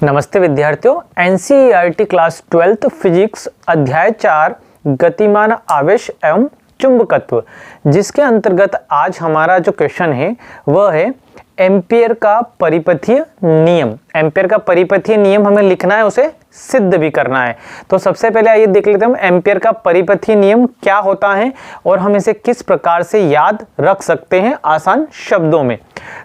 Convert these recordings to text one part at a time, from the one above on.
नमस्ते विद्यार्थियों, NCERT class 12 physics अध्याय 4 गतिमान आवेश एवं चुंबकत्व, जिसके अंतर्गत आज हमारा जो क्वेश्चन है वह है एम्पियर का परिपथीय नियम। एम्पियर का परिपथीय नियम हमें लिखना है, उसे सिद्ध भी करना है। तो सबसे पहले आइए देख लेते हैं एम्पियर का परिपथीय नियम क्या होता है और हम इसे किस प्रकार से याद रख सकते हैं आसान शब्दों में।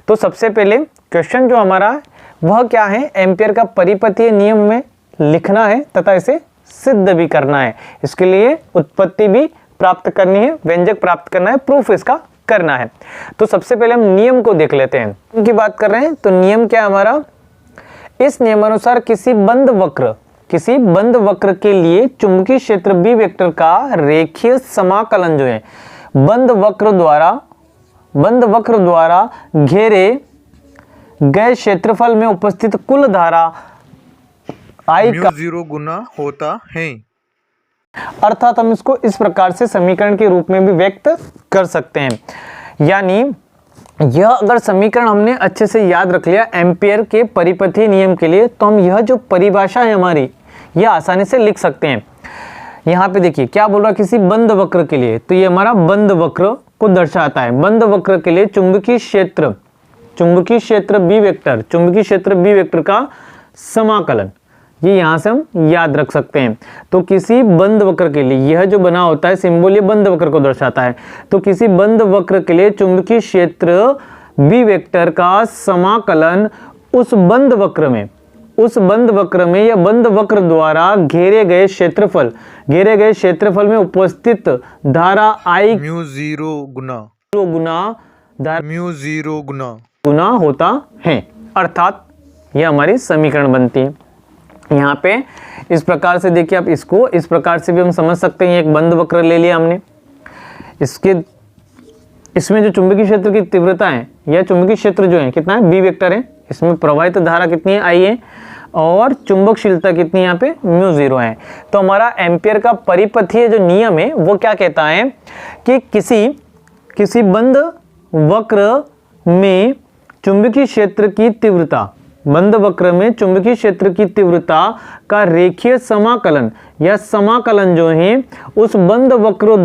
तो सबसे पहले क्वेश्चन जो हमारा वह क्या है, एम्पियर का परिपथीय नियम में लिखना है तथा इसे सिद्ध भी करना है। इसके लिए उत्पत्ति भी प्राप्त करनी है, व्यंजक प्राप्त करना है, प्रूफ इसका करना है। तो सबसे पहले हम नियम को देख लेते हैं। इनकी बात कर रहे हैं तो नियम क्या हमारा, इस नियमानुसार किसी बंद वक्र के लिए चुंबकीय क्षेत्र बी वेक्टर का रेखीय समाकलन जो है बंद वक्र द्वारा घेरे गए क्षेत्रफल में उपस्थित कुल धारा I का म्यू गुना होता है। अर्थात हम इसको इस प्रकार से समीकरण के रूप में भी व्यक्त कर सकते हैं। यानी यह अगर समीकरण हमने अच्छे से याद रख लिया एम्पियर के परिपथीय नियम के लिए, तो हम यह जो परिभाषा है हमारी यह आसानी से लिख सकते हैं। यहाँ पे देखिए क्या बोल रहा है, किसी बंद वक्र के लिए, तो ये हमारा बंद वक्र को दर्शाता है। बंद वक्र के लिए चुंबकीय क्षेत्र बी वेक्टर का समाकलन, ये यहाँ से हम याद रख सकते हैं। तो किसी बंद वक्र के लिए यह जो बना होता है सिंबल, ये बंद वक्र को दर्शाता है। तो किसी बंद वक्र के लिए चुंबकीय क्षेत्र बी वेक्टर का समाकलन उस बंद वक्र में या बंद वक्र द्वारा घेरे गए क्षेत्रफल में उपस्थित धारा I म्यू गुना होता है। अर्थात यह हमारी समीकरण बनती है। यहाँ पे इस प्रकार से देखिए, आप इसको इस प्रकार से भी हम समझ सकते हैं। एक बंद वक्र ले लिया हमने, इसमें जो चुंबकीय क्षेत्र की तीव्रता है, यह चुंबकीय क्षेत्र जो है कितना है, बी वेक्टर है। इसमें प्रवाहित धारा कितनी है, I है, और चुंबकशीलता कितनी यहाँ पे μ0 है। तो हमारा एम्पियर का परिपथीय जो नियम है वो क्या कहता है कि किसी बंद वक्र में चुंबकीय क्षेत्र की तीव्रता का रेखीय समाकलन या समाकलन जो है उस बंद वक्र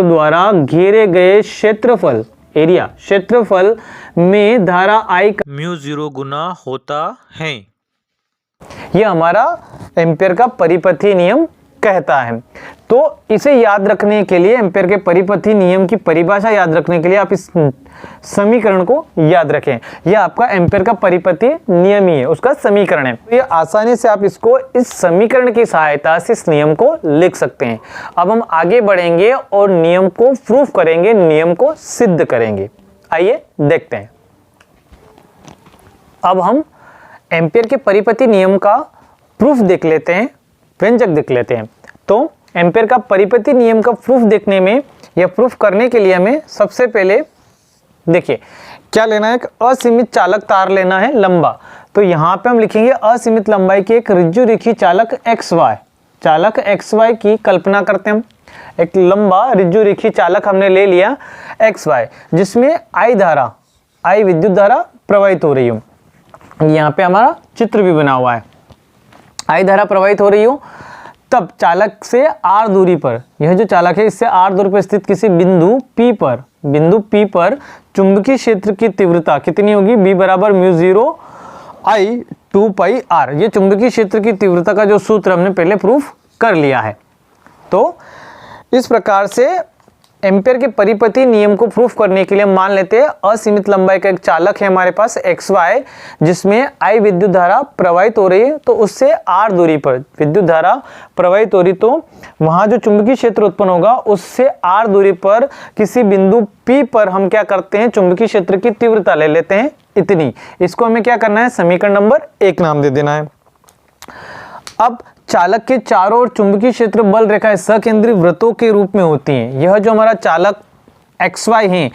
द्वारा घेरे गए क्षेत्रफल में धारा I का म्यू गुना होता है। यह हमारा एम्पियर का परिपथीय नियम कहता है। तो इसे याद रखने के लिए, एम्पियर के परिपथीय नियम की परिभाषा याद रखने के लिए आप इस समीकरण को याद रखें। यह आपका एम्पियर का परिपथीय नियम ही है, उसका समीकरण है। तो ये आसानी से आप इसको इस समीकरण की सहायता से इस नियम को लिख सकते हैं। अब हम आगे बढ़ेंगे और नियम को प्रूफ करेंगे, नियम को सिद्ध करेंगे। आइए देखते हैं। अब हम एम्पियर के परिपथीय नियम का प्रूफ देख लेते हैं, व्यंजक देख लेते हैं। तो एम्पियर का परिपथीय नियम का प्रूफ देखने में या प्रूफ करने के लिए हमें सबसे पहले देखिए क्या लेना है, एक असीमित चालक तार लेना है लंबा। तो यहाँ पे हम लिखेंगे असीमित लंबाई की एक रिज्जुरेखी चालक XY की कल्पना करते हैं हम। एक लंबा रिज्जुरेखी चालक हमने ले लिया XY, जिसमें I विद्युत धारा प्रवाहित हो रही हो। यहाँ पे हमारा चित्र भी बना हुआ है, I धारा प्रवाहित हो रही हो। तब चालक से R दूरी पर, यह जो चालक है इससे R दूरी पर स्थित किसी बिंदु P पर चुंबकीय क्षेत्र की तीव्रता कितनी होगी, B बराबर μ0 I 2πr। ये चुंबकीय क्षेत्र की तीव्रता का जो सूत्र हमने पहले प्रूफ कर लिया है। तो इस प्रकार से एम्पियर के परिपथीय नियम को प्रूफ करने के लिए मान लेते हैं असीमित लंबाई का एक चालक है हमारे पास XY, जिसमें I विद्युत धारा प्रवाहित हो रही है। तो उससे R दूरी पर विद्युत धारा प्रवाहित हो रही, तो वहां जो चुंबकीय क्षेत्र उत्पन्न होगा उससे R दूरी पर किसी बिंदु P पर हम क्या करते हैं, चुंबकीय क्षेत्र की तीव्रता ले लेते हैं इतनी। इसको हमें क्या करना है, समीकरण नंबर 1 नाम दे देना है। अब चालक के चारों ओर चुंबकीय क्षेत्र बल रेखाएं सकेंद्रीय वृत्तों के रूप में होती हैं। यह जो हमारा चालक XY है,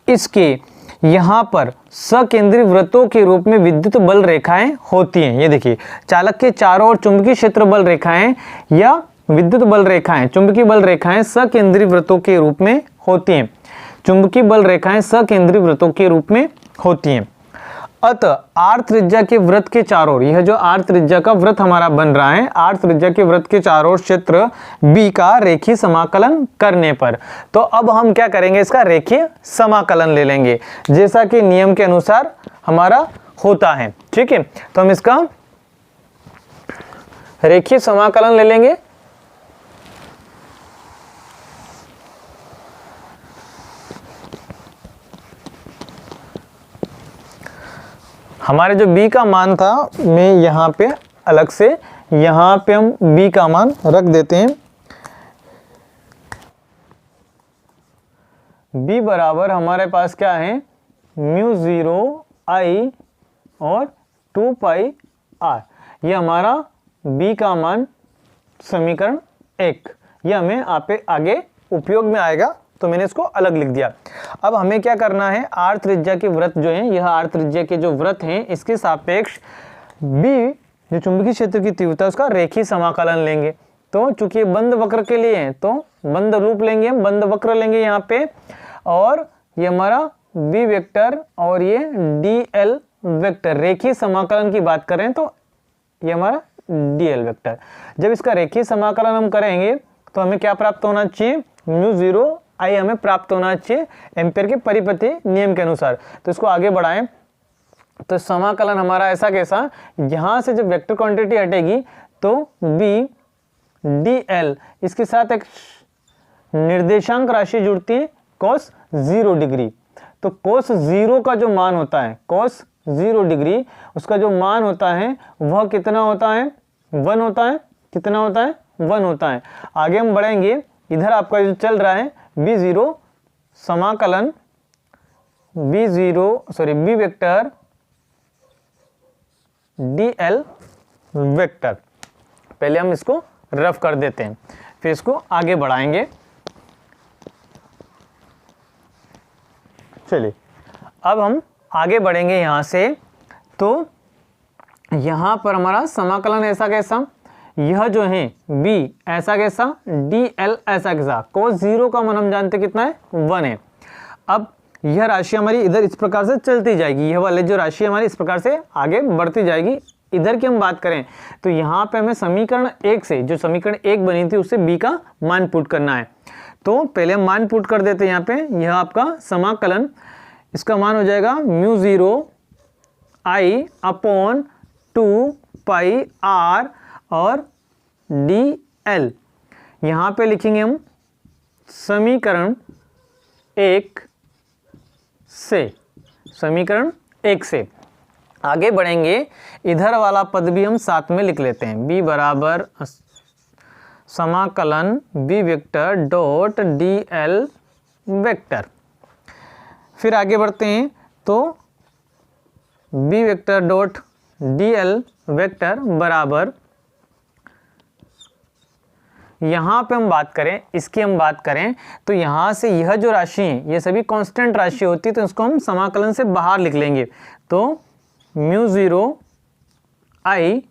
इसके यहाँ पर सकेंद्रीय वृत्तों के रूप में विद्युत बल रेखाएं होती हैं। ये देखिए चालक के चारों ओर चुंबकीय क्षेत्र बल रेखाएं या विद्युत बल रेखाएं, चुंबकीय बल रेखाएं सकेंद्रीय वृत्तों के रूप में होती हैं। अतः आर त्रिज्या के वृत्त के चारों ओर, यह जो आर त्रिज्या का वृत्त हमारा बन रहा है, आर त्रिज्या के वृत्त के चारों ओर क्षेत्र बी का रेखीय समाकलन करने पर, तो अब हम क्या करेंगे, इसका रेखीय समाकलन ले लेंगे जैसा कि नियम के अनुसार हमारा होता है। ठीक है, तो हम इसका रेखीय समाकलन ले लेंगे। हमारे जो b का मान था, मैं यहाँ पे अलग से, यहाँ पे हम b का मान रख देते हैं। b बराबर हमारे पास क्या है, म्यू 0 I और 2 पाई r, ये हमारा b का मान समीकरण 1, ये हमें आगे उपयोग में आएगा, तो मैंने इसको अलग लिख दिया। अब हमें क्या करना है, आर त्रिज्या के वृत्त जो हैं, यह आर त्रिज्या के जो वृत्त हैं, इसके सापेक्ष बी जो चुंबकीय क्षेत्र की तीव्रता, उसका रेखीय समाकलन लेंगे। तो चूंकि बंद वक्र के लिए है तो बंद रूप लेंगे, हम बंद वक्र लेंगे यहाँ पे, और ये हमारा बी वेक्टर और ये डी एल वेक्टर, रेखीय समाकलन की बात करें तो ये हमारा डी एल वेक्टर। जब इसका रेखीय समाकलन हम करेंगे तो हमें क्या प्राप्त होना चाहिए, म्यू 0 I हमें प्राप्त होना चाहिए एम्पियर के परिपथी नियम के अनुसार। तो इसको आगे बढ़ाएं, तो समाकलन हमारा ऐसा कैसा, यहां से जब वेक्टर क्वांटिटी हटेगी तो b dl, इसके साथ एक निर्देशांक राशि जुड़ती है cos 0 डिग्री। तो cos 0 का जो मान होता है, cos 0 डिग्री, उसका जो मान होता है वह कितना होता है, 1 होता है। कितना होता है, 1 होता है। आगे हम बढ़ेंगे, इधर आपका जो चल रहा है b0 समाकलन b वेक्टर dl वेक्टर, पहले हम इसको रफ कर देते हैं, फिर इसको आगे बढ़ाएंगे। चलिए अब हम आगे बढ़ेंगे यहाँ से, तो यहाँ पर हमारा समाकलन ऐसा कैसा, यह जो है b ऐसा कैसा, dl ऐसा कैसा, cos 0 का मान हम जानते कितना है, 1 है। अब यह राशि हमारी इधर इस प्रकार से चलती जाएगी, यह वाले जो राशि हमारी इस प्रकार से आगे बढ़ती जाएगी। इधर की हम बात करें तो यहाँ पे हमें समीकरण 1 से, जो समीकरण 1 बनी थी, उससे b का मान पुट करना है। तो पहले हम मान पुट कर देते हैं यहाँ पे, यह आपका समाकलन, इसका मान हो जाएगा mu 0 I upon 2 pi r और dl। यहाँ पे लिखेंगे हम समीकरण 1 से, समीकरण 1 से आगे बढ़ेंगे। इधर वाला पद भी हम साथ में लिख लेते हैं, b बराबर समाकलन b vector dot dl vector. फिर आगे बढ़ते हैं, तो b vector dot dl vector बराबर, यहाँ पे हम बात करें, इसकी हम बात करें तो यहाँ से यह जो राशि है ये सभी कांस्टेंट राशि होती है, तो इसको हम समाकलन से बाहर लिख लेंगे। तो mu 0 I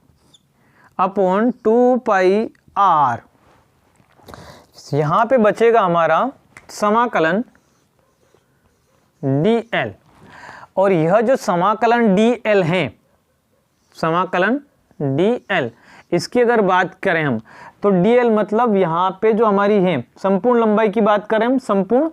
upon 2 pi r, यहाँ पे बचेगा हमारा समाकलन dl, और यह जो समाकलन dl है, समाकलन dl, इसकी अगर बात करें हम तो dl मतलब यहाँ पे जो हमारी है संपूर्ण लंबाई की बात करें, हम संपूर्ण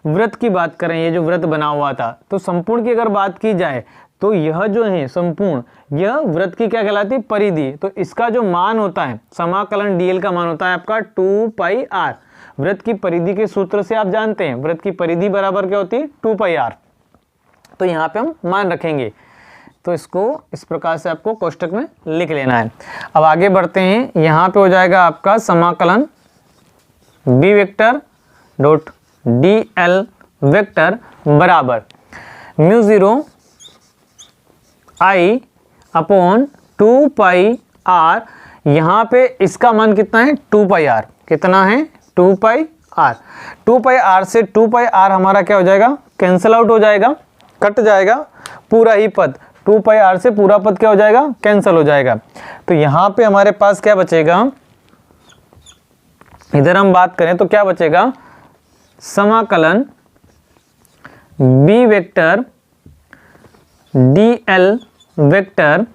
वृत्त की बात करें, ये जो वृत्त बना हुआ था, तो संपूर्ण की अगर बात की जाए तो यह जो है संपूर्ण, यह वृत्त की क्या कहलाती है, परिधि। तो इसका जो मान होता है, समाकलन dl का मान होता है आपका 2 पाई r। वृत्त की परिधि के सूत्र से आप जानते हैं, वृत्त की परिधि बराबर क्या होती है, 2 पाई r। तो यहाँ पे हम मान रखेंगे, तो इसको इस प्रकार से आपको कोष्टक में लिख लेना है। अब आगे बढ़ते हैं, यहाँ पे हो जाएगा आपका समाकलन b vector dot dl vector बराबर mu 0 I upon 2 pi r। यहाँ पे इसका मान कितना है, 2 पाई r। कितना है, 2 पाई r। 2 पाई r से 2 पाई r हमारा क्या हो जाएगा, कैंसिल आउट हो जाएगा, कट जाएगा पूरा ही पद। 2 पाई r से पूरा पद क्या हो जाएगा, कैंसिल हो जाएगा। तो यहाँ पे हमारे पास क्या बचेगा, इधर हम बात करें तो क्या बचेगा, समाकलन b वेक्टर dl वेक्टर,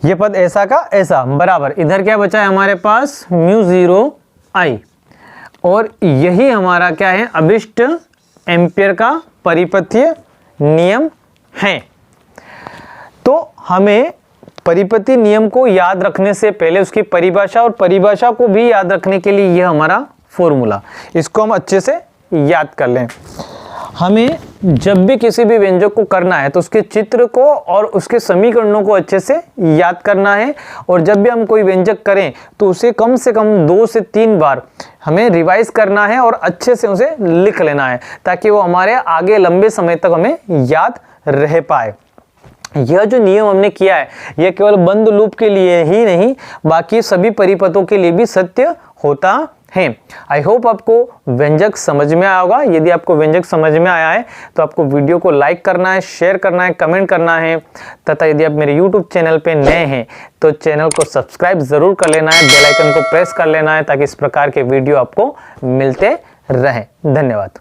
ये पद ऐसा का ऐसा बराबर, इधर क्या बचा है हमारे पास म्यू 0 I, और यही हमारा क्या है अभिष्ट एम्पियर का परिपथीय नियम है। तो हमें परिपथी नियम को याद रखने से पहले उसकी परिभाषा और परिभाषा को भी याद रखने के लिए यह हमारा फॉर्मूला, इसको हम अच्छे से याद कर लें। हमें जब भी किसी भी व्यंजक को करना है तो उसके चित्र को और उसके समीकरणों को अच्छे से याद करना है, और जब भी हम कोई व्यंजक करें तो उसे कम से कम 2 से 3 बार हमें रिवाइज करना है और अच्छे से उसे लिख लेना है, ताकि वो हमारे आगे लंबे समय तक हमें याद रह पाए। यह जो नियम हमने किया है यह केवल बंद लूप के लिए ही नहीं, बाकी सभी परिपथों के लिए भी सत्य होता है। आई होप आपको व्यंजक समझ में आया होगा। यदि आपको व्यंजक समझ में आया है तो आपको वीडियो को लाइक करना है, शेयर करना है, कमेंट करना है, तथा यदि आप मेरे यूट्यूब चैनल पे नए हैं तो चैनल को सब्सक्राइब जरूर कर लेना है, बेल आइकन को प्रेस कर लेना है, ताकि इस प्रकार के वीडियो आपको मिलते रहें। धन्यवाद।